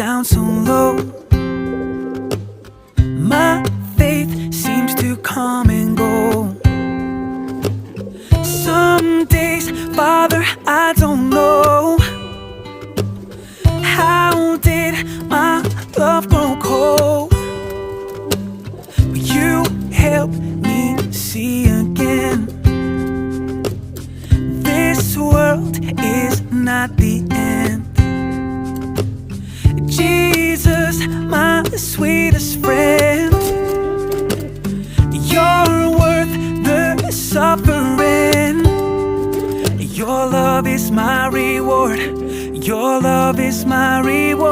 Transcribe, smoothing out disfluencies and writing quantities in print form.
down so low. My faith seems to come and go. Some days, Father, I don't know. How did my love grow cold? But you helped me see again. This world is not the end. Jesus, my sweetest friend, you're worth the suffering. Your love is my reward. Your love is my reward.